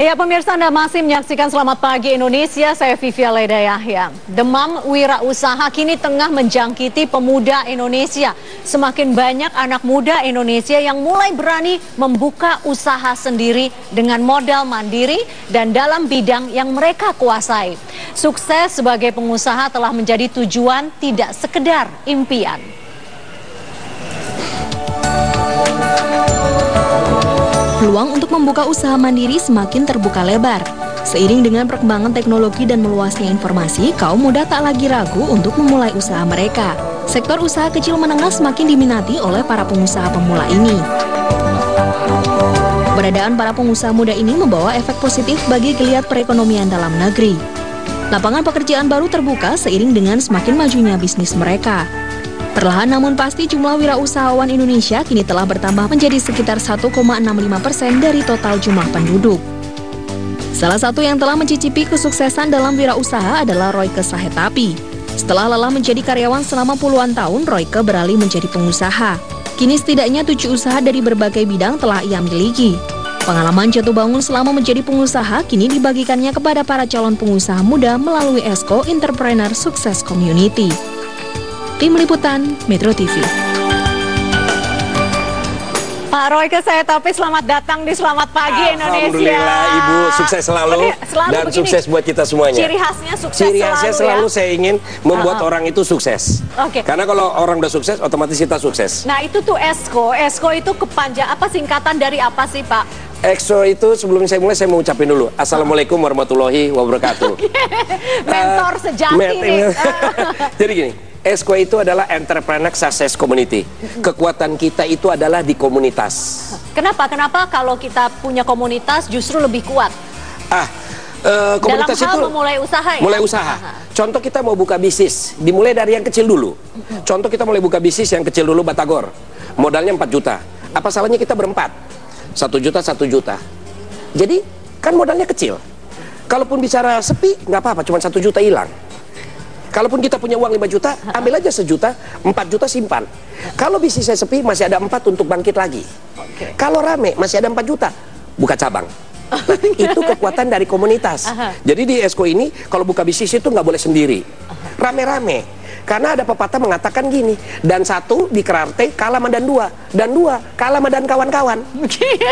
Ya, pemirsa, Anda masih menyaksikan Selamat Pagi Indonesia, saya Vivi Aleda Yahya. Demam wirausaha kini tengah menjangkiti pemuda Indonesia. Semakin banyak anak muda Indonesia yang mulai berani membuka usaha sendiri dengan modal mandiri dan dalam bidang yang mereka kuasai. Sukses sebagai pengusaha telah menjadi tujuan, tidak sekedar impian. Peluang untuk membuka usaha mandiri semakin terbuka lebar. Seiring dengan perkembangan teknologi dan meluasnya informasi, kaum muda tak lagi ragu untuk memulai usaha mereka. Sektor usaha kecil menengah semakin diminati oleh para pengusaha pemula ini. Keberadaan para pengusaha muda ini membawa efek positif bagi geliat perekonomian dalam negeri. Lapangan pekerjaan baru terbuka seiring dengan semakin majunya bisnis mereka. Perlahan namun pasti jumlah wirausahawan Indonesia kini telah bertambah menjadi sekitar 1,65% dari total jumlah penduduk. Salah satu yang telah mencicipi kesuksesan dalam wirausaha adalah Royke Sahetapi. Setelah lelah menjadi karyawan selama puluhan tahun, Royke beralih menjadi pengusaha. Kini setidaknya 7 usaha dari berbagai bidang telah ia miliki. Pengalaman jatuh bangun selama menjadi pengusaha kini dibagikannya kepada para calon pengusaha muda melalui Esko Entrepreneur Success Community. Tim Liputan Metro TV. Pak Royke Sahetapi, selamat datang di Selamat Pagi Indonesia. Alhamdulillah Ibu, sukses selalu dan begini, sukses buat kita semuanya. Ciri khasnya sukses Ciri khasnya selalu ya? Saya ingin membuat orang itu sukses. Karena kalau orang udah sukses, otomatis kita sukses. Nah itu tuh Esko. Esko itu kepanjang apa, singkatan dari apa sih Pak? EXO itu sebelum saya mulai saya mau ucapin dulu Assalamualaikum warahmatullahi wabarakatuh. Mentor sejati nih. Jadi gini, EXO itu adalah Entrepreneur Success Community. Kekuatan kita itu adalah di komunitas. Kenapa? Kenapa kalau kita punya komunitas justru lebih kuat? Komunitas dalam hal itu memulai usaha ya? Mulai usaha. Contoh kita mau buka bisnis, dimulai dari yang kecil dulu. Contoh kita mulai buka bisnis yang kecil dulu, Batagor. Modalnya 4 juta. Apa salahnya kita berempat? 1 juta, 1 juta. Jadi kan modalnya kecil. Kalaupun bicara sepi, nggak apa-apa, cuma 1 juta hilang. Kalaupun kita punya uang 5 juta, ambil aja 1 juta, 4 juta simpan. Kalau bisnis saya sepi, masih ada 4 untuk bangkit lagi. Kalau rame, masih ada 4 juta, buka cabang. Nah, itu kekuatan dari komunitas. Jadi di Esko ini, kalau buka bisnis itu nggak boleh sendiri. Rame-rame. Karena ada pepatah mengatakan gini, dan 1 di Kerarte kalah sama dan 2, dan 2 kalah sama dan kawan-kawan.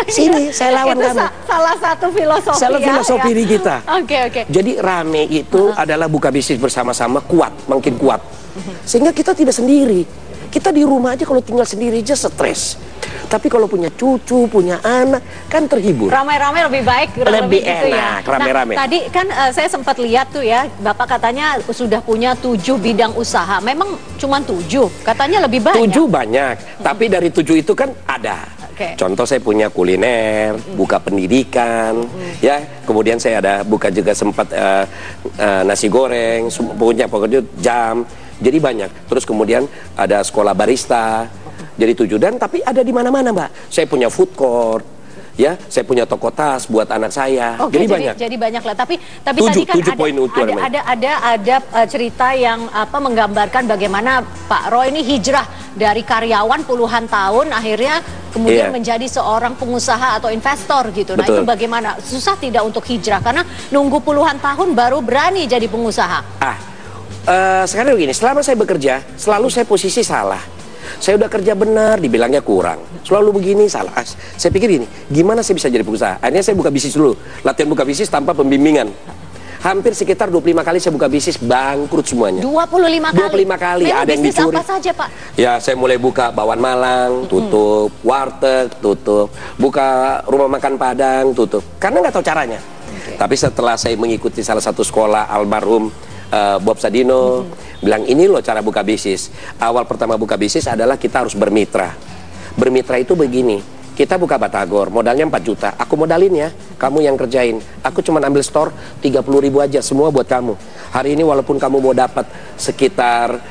Sini saya lawan kamu. Salah satu filosofi. Salah filosofi di kita. Oke. Jadi rame itu adalah buka bisnis bersama-sama, kuat, makin kuat. Sehingga kita tidak sendiri. Kita di rumah aja kalau tinggal sendiri aja stres. Tapi kalau punya cucu, punya anak, kan terhibur. Ramai-ramai lebih baik, lebih gitu enak, ya. rame-rame. Nah, tadi kan saya sempat lihat tuh ya, Bapak katanya sudah punya 7 bidang usaha. Memang cuma 7, katanya lebih banyak. 7 banyak, tapi dari 7 itu kan ada. Contoh saya punya kuliner, buka pendidikan, ya. Kemudian saya ada buka juga sempat nasi goreng, punya pokoknya jam. Jadi banyak. Terus kemudian ada sekolah barista. Jadi 7, dan tapi ada di mana-mana Mbak. Saya punya food court, ya. Saya punya toko tas buat anak saya. Jadi banyak. Jadi banyak lah. Tapi 7, tadi kan ada cerita yang menggambarkan bagaimana Pak Roy ini hijrah dari karyawan puluhan tahun, akhirnya kemudian menjadi seorang pengusaha atau investor gitu. Nah itu bagaimana? Susah tidak untuk hijrah karena nunggu puluhan tahun baru berani jadi pengusaha? Sekarang begini, selama saya bekerja selalu saya posisi salah. Saya udah kerja benar, dibilangnya kurang. Selalu begini, salah. Saya pikir gini, gimana saya bisa jadi pengusaha? Akhirnya saya buka bisnis dulu. Latihan buka bisnis tanpa pembimbingan. Hampir sekitar 25 kali saya buka bisnis, bangkrut semuanya. 25 kali? Memang ada yang dicuri. Apa saja Pak? Ya, saya mulai buka bakwan Malang, tutup. Warteg, tutup. Buka rumah makan Padang, tutup. Karena nggak tahu caranya. Tapi setelah saya mengikuti salah satu sekolah almarhum Bob Sadino, bilang ini loh cara buka bisnis. Awal pertama buka bisnis adalah kita harus bermitra. Bermitra itu begini, kita buka Batagor, modalnya 4 juta, aku modalin ya, kamu yang kerjain. Aku cuma ambil store 30.000 aja, semua buat kamu. Hari ini walaupun kamu mau dapat sekitar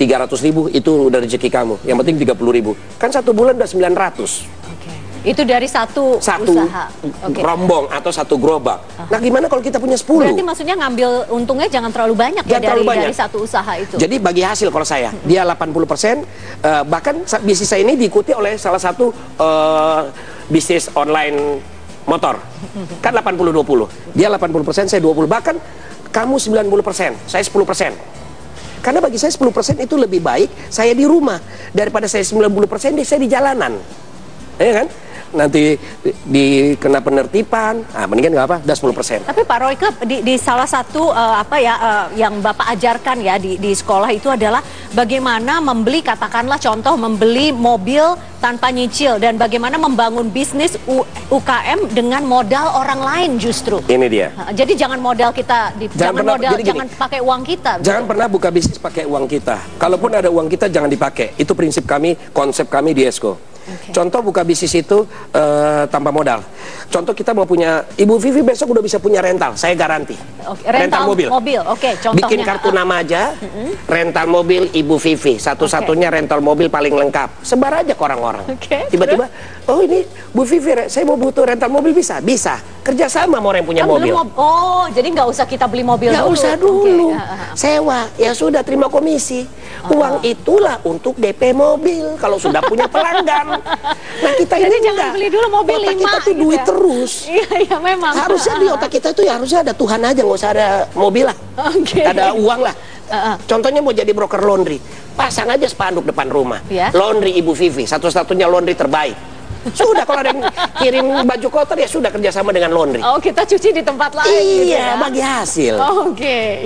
300.000, itu udah rezeki kamu. Yang penting 30.000, kan 1 bulan udah 900. Itu dari satu usaha. Rombong atau 1 gerobak. Nah gimana kalau kita punya 10? Berarti maksudnya ngambil untungnya jangan terlalu banyak ya dari satu usaha itu. Jadi bagi hasil kalau saya, dia 80%, bahkan bisnis saya ini diikuti oleh salah satu bisnis online motor. Kan 80-20. Dia 80%, saya 20%. Bahkan kamu 90%, saya 10%. Karena bagi saya 10% itu lebih baik saya di rumah daripada saya 90% saya di jalanan. Ya kan? Nanti dikena penertiban, mendingan nggak apa, udah 10%. Tapi Pak Royke, di salah satu yang Bapak ajarkan ya di sekolah itu adalah bagaimana membeli, katakanlah contoh membeli mobil tanpa nyicil dan bagaimana membangun bisnis UKM dengan modal orang lain justru. Ini dia. Jadi jangan modal kita, jangan pakai uang kita. Jangan pernah buka bisnis pakai uang kita. Kalaupun ada uang kita jangan dipakai. Itu prinsip kami, konsep kami di ESCO. Okay. Contoh buka bisnis itu tanpa modal. Contoh kita mau punya, Ibu Vivi besok udah bisa punya rental, saya garanti. Okay. Rental mobil. Oke, contohnya. Bikin kartu nama aja, rental mobil Ibu Vivi, satu-satunya rental mobil paling lengkap. Sebar aja ke orang-orang. Tiba-tiba, oh ini Bu Vivi, saya mau butuh rental mobil, bisa? Bisa. Kerjasama sama orang yang punya mobil. Jadi nggak usah kita beli mobil dulu. Nggak usah dulu. Sewa, ya sudah terima komisi. Uang itulah untuk DP mobil kalau sudah punya pelanggan. Nah kita jadi ini jangan beli dulu mobil 5 kita tuh gitu duit ya? Terus. Iya memang. Harusnya di otak kita itu ya harusnya ada Tuhan aja, nggak usah ada mobil lah. Ada uang lah. Contohnya mau jadi broker laundry, pasang aja spanduk depan rumah. Laundry Ibu Vivi, satu-satunya laundry terbaik. Sudah kalau ada yang kirim baju kotor ya sudah kerjasama dengan laundry. Oh kita cuci di tempat lain. Iya gitu ya? Bagi hasil.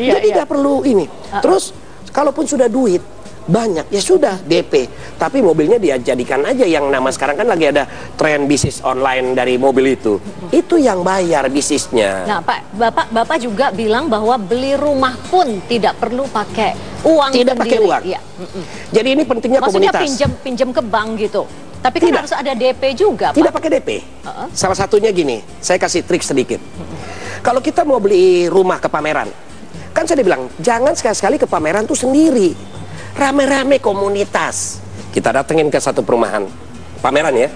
Jadi nggak perlu ini. Terus kalaupun sudah duit banyak ya sudah DP, tapi mobilnya dia jadikan aja yang nama sekarang kan lagi ada tren bisnis online dari mobil itu yang bayar bisnisnya. Nah Pak, Bapak juga bilang bahwa beli rumah pun tidak perlu pakai uang tidak sendiri. Pakai uang. Ya. Jadi ini pentingnya maksudnya komunitas. pinjam ke bank gitu. Tapi kan harus ada DP juga, Pak. Tidak pakai DP. Salah satunya gini, saya kasih trik sedikit. Kalau kita mau beli rumah ke pameran, kan saya bilang jangan sekali-sekali ke pameran tuh sendiri. Rame-rame komunitas. Kita datengin ke satu perumahan pameran ya.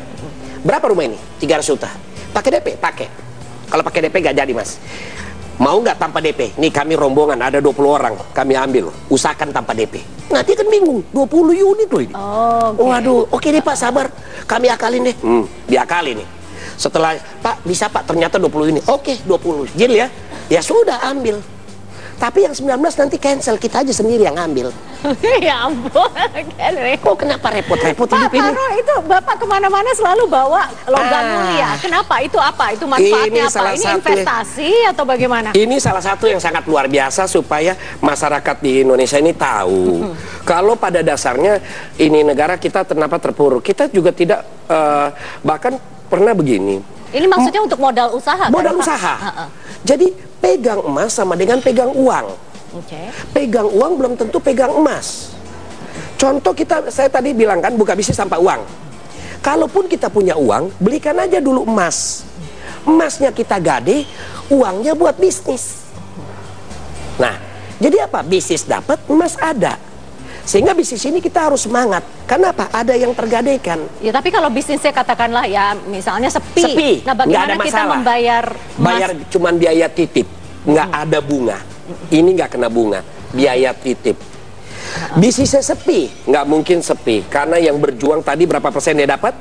Berapa rumah ini? 300 juta. Pakai DP? Pakai. Kalau pakai DP gak jadi mas. Mau nggak tanpa DP? Nih kami rombongan ada 20 orang, kami ambil. Usahakan tanpa DP. Nanti kan bingung, 20 unit loh ini. Waduh, oke deh Pak, sabar. Kami akalin deh. Diakalin nih. Setelah, Pak, bisa Pak, ternyata 20 unit. Oke, 20. Jil ya. Ya sudah, ambil. Tapi yang 19 nanti cancel, kita aja sendiri yang ambil. Ya ampun. Kok kenapa repot-repot hidup ini? Pak itu Bapak kemana-mana selalu bawa logam mulia. Kenapa? Itu apa? Itu manfaatnya apa? Ini investasi atau bagaimana? Ini salah satu yang sangat luar biasa supaya masyarakat di Indonesia ini tahu. Kalau pada dasarnya ini negara kita kenapa terpuruk. Kita juga tidak, bahkan pernah begini. Ini maksudnya untuk modal usaha? Modal usaha. Jadi pegang emas sama dengan pegang uang. Pegang uang belum tentu pegang emas. Contoh saya tadi bilang kan buka bisnis tanpa uang. Kalaupun kita punya uang, belikan aja dulu emas. Emasnya kita gade, uangnya buat bisnis. Nah, jadi apa? Bisnis dapat, emas ada. Sehingga bisnis ini kita harus semangat. Kenapa? Ada yang tergadaikan. Ya tapi kalau bisnisnya katakanlah ya misalnya sepi. Nah bagaimana kita membayar emas? Bayar cuman biaya titip, nggak ada bunga. Ini nggak kena bunga, biaya titip. Bisnisnya sepi, nggak mungkin sepi. Karena yang berjuang tadi berapa persen dia dapat?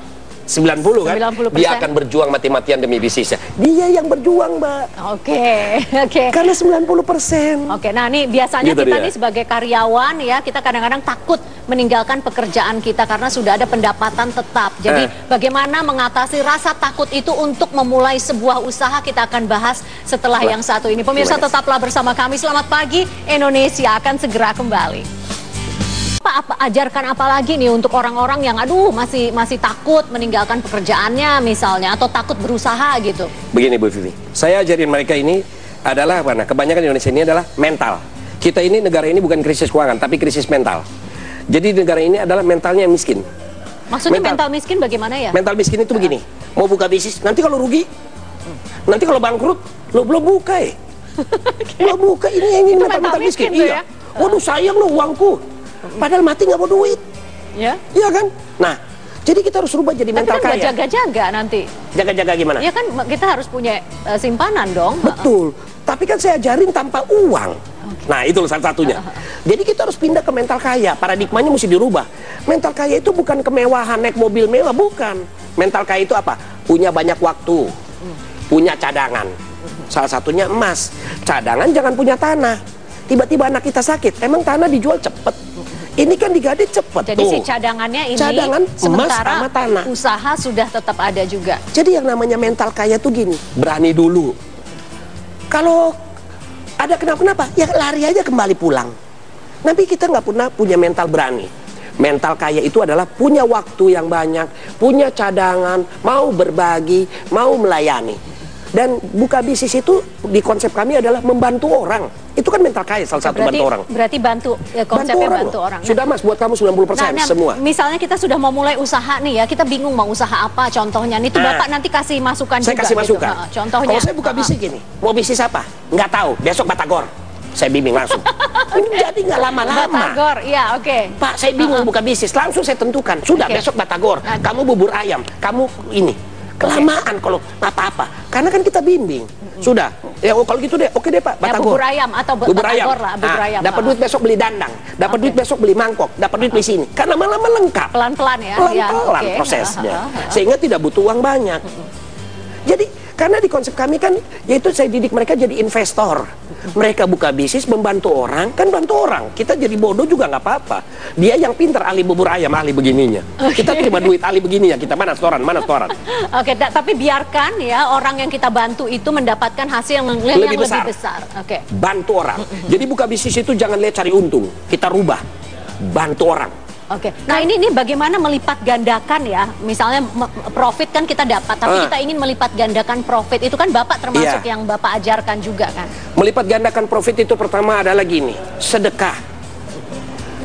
90 kan? 90%. Dia akan berjuang mati-matian demi bisnisnya. Dia yang berjuang, Mbak. Oke. Karena 90%. Nah nih biasanya gitu kita nih sebagai karyawan ya, kita kadang-kadang takut meninggalkan pekerjaan kita karena sudah ada pendapatan tetap. Jadi bagaimana mengatasi rasa takut itu untuk memulai sebuah usaha, kita akan bahas setelah yang satu ini. Pemirsa tetaplah bersama kami. Selamat pagi, Indonesia akan segera kembali. Ajarkan apa lagi nih untuk orang-orang yang masih takut meninggalkan pekerjaannya misalnya atau takut berusaha gitu? Begini Bu Vivi, saya ajarin mereka ini adalah mana? Kebanyakan Indonesia ini adalah mental. Kita ini negara ini bukan krisis keuangan tapi krisis mental. Jadi negara ini adalah mentalnya miskin. Maksudnya mental miskin bagaimana ya? Mental miskin itu begini, mau buka bisnis nanti kalau rugi, nanti kalau bangkrut lo belum buka ya. Belum buka ini mental miskin. Iya. Waduh sayang lo uangku. Padahal mati nggak mau duit, iya kan? Nah, jadi kita harus rubah jadi mental kaya. Tapi kan jaga-jaga nanti. Jaga-jaga gimana? Ya kan kita harus punya simpanan dong. Betul. Tapi kan saya ajarin tanpa uang. Nah itu salah satunya. Jadi kita harus pindah ke mental kaya. Paradigmanya mesti dirubah. Mental kaya itu bukan kemewahan naik mobil mewah, bukan. Mental kaya itu apa? Punya banyak waktu. punya cadangan. Salah satunya emas. Cadangan jangan punya tanah. Tiba-tiba anak kita sakit, emang tanah dijual cepet. Ini kan digade cepet. Jadi si cadangannya ini, cadangan emas sama tanah. Usaha sudah tetap ada juga. Jadi yang namanya mental kaya tuh gini, berani dulu. Kalau ada kenapa-kenapa, ya lari aja kembali pulang. Nanti kita nggak pernah punya mental berani. Mental kaya itu adalah punya waktu yang banyak, punya cadangan, mau berbagi, mau melayani. Dan buka bisnis itu di konsep kami adalah membantu orang. Itu kan mental kaya salah satu, bantu orang. Berarti konsepnya bantu orang. Sudah Mas, buat kamu 90% semua. Misalnya kita sudah mau mulai usaha nih ya, kita bingung mau usaha apa contohnya. Itu Bapak nanti kasih masukan saya juga. Kasih masukan. Gitu. Contohnya. Kalau saya buka bisnis gini, mau bisnis apa? Nggak tahu, besok Batagor. Saya bimbing langsung. Jadi nggak lama-lama. Batagor, ya oke. Pak, saya bingung buka bisnis, langsung saya tentukan. Sudah besok Batagor, kamu bubur ayam, kamu ini. Kelamaan kalau apa-apa. Karena kan kita bimbing. Sudah. Ya kalau gitu deh, oke deh Pak, Batagor. Bubur ayam atau bubur ayam. Batagor lah, bubur ayam. Dapat duit besok beli dandang, dapat duit besok beli mangkok, dapat duit di sini. Karena lama-lama lengkap. Pelan-pelan ya. Pelan-pelan prosesnya. Sehingga tidak butuh uang banyak. Jadi karena di konsep kami kan, yaitu saya didik mereka jadi investor. Mereka buka bisnis, membantu orang, kan bantu orang. Kita jadi bodoh juga nggak apa-apa. Dia yang pintar, ahli bubur ayam, ahli begininya. Kita terima duit ahli begininya, kita mana setoran, mana setoran. Oke, tapi biarkan ya orang yang kita bantu itu mendapatkan hasil yang lebih besar. Oke. Bantu orang. Jadi buka bisnis itu jangan lihat cari untung. Kita rubah, bantu orang. Oke, nah ini bagaimana melipat gandakan ya, misalnya profit kan kita dapat, tapi kita ingin melipat gandakan profit, itu kan Bapak termasuk yang Bapak ajarkan juga kan? Melipat gandakan profit itu pertama adalah gini, sedekah.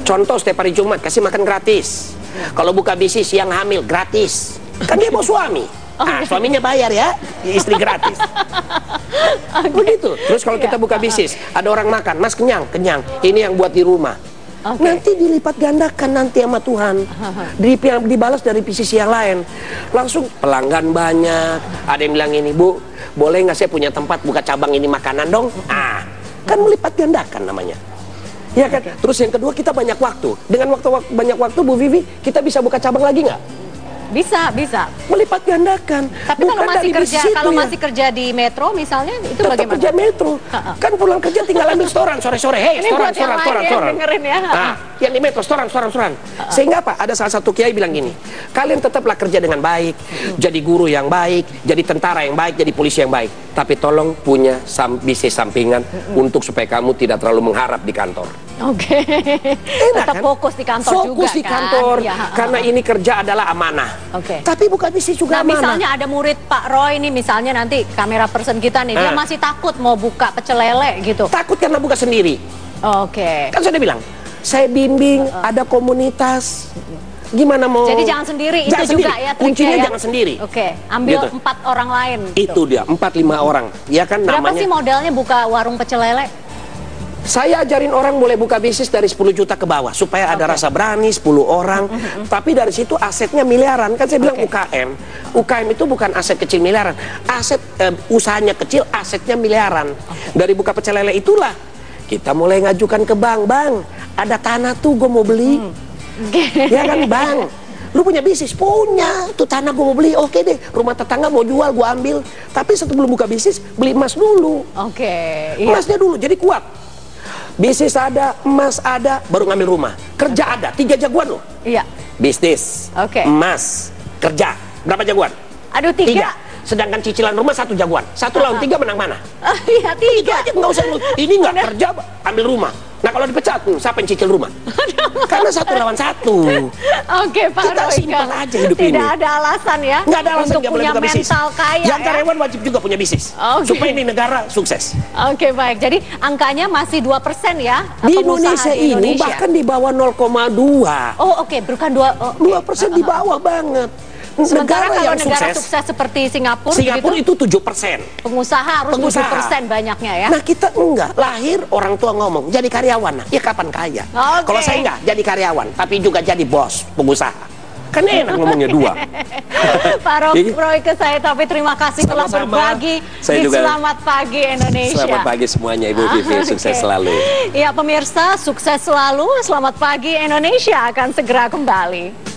Contoh setiap hari Jumat kasih makan gratis. Kalau buka bisnis yang hamil gratis, kan dia mau suami. Suaminya bayar ya, istri gratis. Begitu. Terus kalau kita buka bisnis, ada orang makan, Mas kenyang, ini yang buat di rumah. Nanti dilipat gandakan nanti sama Tuhan. Dibalas dari bisnis yang lain. Langsung pelanggan banyak. Ada yang bilang ini, Bu, boleh nggak saya punya tempat buka cabang ini makanan dong? Kan melipat gandakan namanya. Ya kan? Terus yang kedua, kita banyak waktu. Dengan banyak waktu, Bu Vivi, kita bisa buka cabang lagi nggak? Bisa. Melipat gandakan. Tapi kalau masih kerja di metro misalnya, itu tetap bagaimana? Kerja metro. Kan pulang kerja tinggal ambil setoran sore-sore. Hei, setoran. Dengerin ya. Yang di metro setoran. Sehingga apa? Ada salah satu kiai bilang gini, kalian tetaplah kerja dengan baik, jadi guru yang baik, jadi tentara yang baik, jadi polisi yang baik. Tapi tolong punya bisnis sampingan untuk supaya kamu tidak terlalu mengharap di kantor. Oke. Tetap kan? Fokus di kantor juga kan? Fokus di kantor, karena ini kerja adalah amanah. Tapi bukan bisnis juga amanah. Misalnya ada murid Pak Roy nih, misalnya nanti kamera person kita nih, dia masih takut mau buka pecel lele gitu. Takut karena buka sendiri. Kan saya udah bilang, saya bimbing, ada komunitas. Gimana mau? Jadi jangan sendiri, itu juga ya triknya. Kuncinya jangan sendiri. Ambil gitu. 4 orang lain. Itu dia, 4-5 orang. Ya kan namanya. Berapa sih modalnya buka warung pecel lele? Saya ajarin orang boleh buka bisnis dari 10 juta ke bawah supaya ada rasa berani, 10 orang. Tapi dari situ asetnya miliaran. Kan saya bilang UKM. UKM itu bukan aset kecil miliaran. Aset usahanya kecil, asetnya miliaran. Dari buka pecel lele itulah kita mulai ngajukan ke bank. Bang, ada tanah tuh gue mau beli. Ya kan Bang, lu punya bisnis? Punya. Tuh tanah gue mau beli, oke deh. Rumah tetangga mau jual, gue ambil. Tapi sebelum buka bisnis, beli emas dulu. Emasnya dulu, jadi kuat. Bisnis ada, emas ada, baru ngambil rumah. Kerja ada, 3 jagoan loh. Bisnis, emas, kerja. Berapa jagoan? Aduh, 3. Sedangkan cicilan rumah 1 jagoan. 1 lawan 3 menang mana? 3 aja, nggak usah. Ini nggak kerja, ambil rumah. Nah kalau dipecat, siapa yang cicil rumah? Karena 1 lawan 1. Pak Roy, simpel aja hidup ini. Tidak ada alasan ya. Nggak ada alasan untuk punya mental kaya. Yang karyawan wajib juga punya bisnis. Supaya ini negara sukses. Baik. Jadi angkanya masih 2% ya. Di Indonesia ini bahkan di bawah 0,2. Bukan 2% di bawah banget. Sementara kalau negara sukses seperti Singapura itu 7%. Pengusaha harus 7% banyaknya ya. Nah kita enggak, lahir orang tua ngomong jadi karyawan, ya kapan kaya? Kalau saya enggak, jadi karyawan tapi juga jadi bos, pengusaha. Kan enak ngomongnya 2. Pak Roy Kesaetopi, terima kasih telah berbagi di Selamat Pagi Indonesia. Selamat pagi semuanya Ibu Vivi, sukses selalu. Ya pemirsa, sukses selalu. Selamat Pagi Indonesia akan segera kembali.